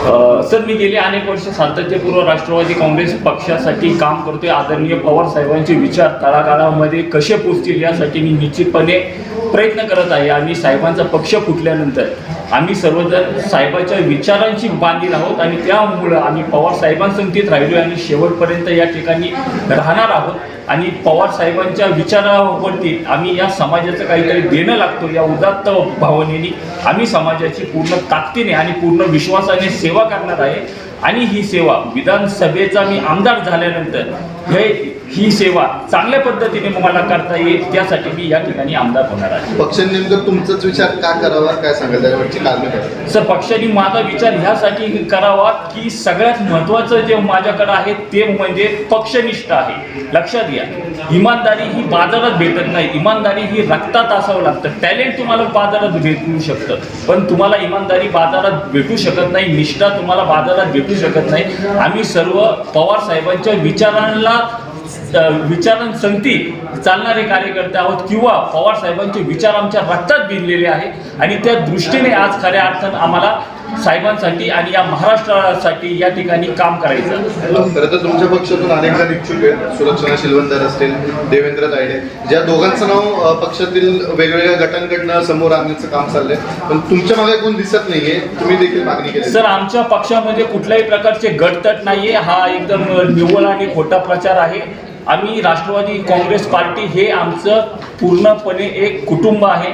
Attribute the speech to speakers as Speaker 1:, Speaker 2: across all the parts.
Speaker 1: Sir, मी गेली अनेक वर्ष सातत्यपूर्व राष्ट्रवादी काँग्रेस पक्षासाठी काम करतोय. आदरणीय पवार साहेबांचे विचार तळागाळामध्ये कसे पोचतील यासाठी मी निश्चितपणे प्रयत्न करत आहे. आणि साहेबांचा पक्ष फुटल्यानंतर आम्ही सर्वजण साहेबांच्या विचारांशी बांधील आहोत आणि त्यामुळं आम्ही पवार साहेबांसंगतीत राहिलो आणि शेवटपर्यंत या ठिकाणी राहणार आहोत. आणि पवार साहेबांच्या विचारावरती आम्ही या समाजाचं काहीतरी देणं लागतो या उदात्त भावनेने आम्ही समाजाची पूर्ण ताकदीने आणि पूर्ण विश्वासाने सेवा करणार आहे. आणि ही सेवा विधानसभेचा मी आमदार झाल्यानंतर ही सेवा चांगल्या पद्धतीने मला करता येईल त्यासाठी मी या ठिकाणी आमदार होणार आहे.
Speaker 2: पक्षाने नेमकं तुमचाच विचार का करावा, काय सांगाल त्याच्यावरची कारणं काय?
Speaker 1: सर, पक्षाने माझा विचार ह्यासाठी करावा की सगळ्यात महत्त्वाचं जे माझ्याकडे आहे ते म्हणजे पक्षनिष्ठ आहे. लक्षात घ्या, इमानदारी ही बाजारात भेटत नाही. इमानदारी ही रक्तात असावं लागतं. टॅलेंट तुम्हाला बाजारात भेटू शकतं, पण तुम्हाला इमानदारी बाजारात भेटू शकत नाही. निष्ठा तुम्हाला बाजारात भेटू शकत नाही. आम्ही सर्व पवार साहेबांच्या विचारांसंगती चालणारे कार्यकर्ते आहोत किंवा पवार साहेबांचे विचार आमच्या रक्तात भिनलेले आहे. आणि त्या दृष्टीने आज खऱ्या अर्थानं आम्हाला साहेबांसाठी आणि या महाराष्ट्रासाठी या ठिकाणी काम करायचं.
Speaker 2: खरं तर तुमच्या पक्षातून अनेक जण इच्छुक आहेत. सुलक्षणा शिलवंदर असतील, देवेंद्र तायडे, ज्या दोघांचं नाव पक्षातील वेगवेगळ्या गटांकडनं समोर आणण्याचं काम चाललंय, पण तुमच्या मागे कोण दिसत नाहीये. तुम्ही देखील मागणी केली.
Speaker 1: सर, आमच्या पक्षामध्ये कुठल्याही प्रकारचे गटतट नाहीये. हा एकदम निव्वळ आणि खोटा प्रचार आहे. आम्ही राष्ट्रवादी काँग्रेस पार्टी हे आमचं पूर्णपणे एक कुटुंब आहे.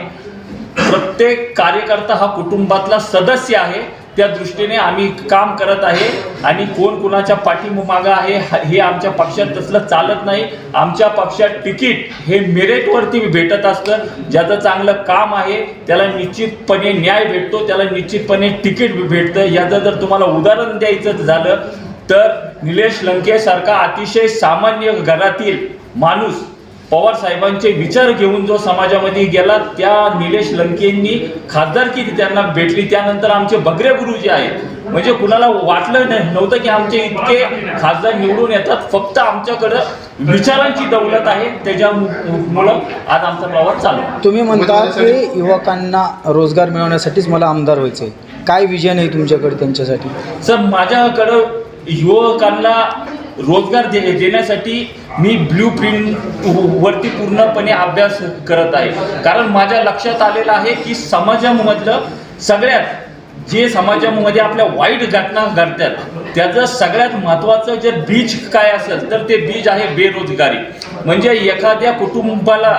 Speaker 1: प्रत्येक कार्यकर्ता हा कुटुंबातला सदस्य आहे. त्या दृष्टीने आम्ही काम करत आहे. आणि कोण कुणाच्या पाठीमागं आहे हे आमच्या पक्षात तसलं चालत नाही. आमच्या पक्षात तिकीट हे मेरिटवरती भेटत असतं. ज्याचं चांगलं काम आहे त्याला निश्चितपणे न्याय भेटतो, त्याला निश्चितपणे तिकीट भेटतं. याचं जर तुम्हाला उदाहरण द्यायचं झालं तर निलेश लंकेसारखा अतिशय सामान्य घरातील माणूस पवार साहेबांचे विचार घेऊन जो समाजामध्ये गेला, त्या निलेश लंकेंनी खासदारकी त्यांना भेटली. त्यानंतर आमचे बगरे गुरुजी आहेत. म्हणजे कुणाला वाटलं नव्हतं की आमचे इतके खासदार निवडून येतात. फक्त आमच्याकडं विचारांची दौलत आहे, त्याच्यामुळं आज आमचा प्रवास चालू आहे.
Speaker 3: तुम्ही म्हणता की युवकांना रोजगार मिळवण्यासाठीच मला आमदार व्हायचे. काय विजन आहे तुमच्याकडे त्यांच्यासाठी?
Speaker 1: सर, माझ्याकडं युवकांना रोजगार देण्यासाठी मी ब्ल्यूप्रिंट वरती पूर्णपणे अभ्यास करत आहे. कारण माझ्या लक्षात आलेलं आहे की समाजामधलं सगळ्यात जे समाजामध्ये आपल्या वाईट घटना घडतात त्याचं सगळ्यात महत्त्वाचं जे बीज काय असेल तर ते बीज आहे बेरोजगारी. म्हणजे एखाद्या कुटुंबाला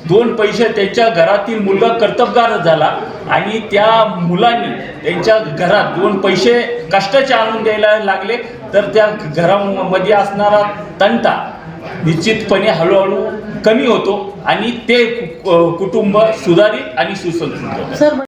Speaker 1: 2 पैसे त्यांच्या घरातील मुलगा कर्तबगार झाला आणि त्या मुलांनी त्यांच्या घरात 2 पैसे कष्टाचे आणून द्यायला लागले तर त्या घरामध्ये असणारा तंटा निश्चितपणे हळूहळू कमी होतो आणि ते कुटुंब सुधारित आणि सुसंस्कृत होतं.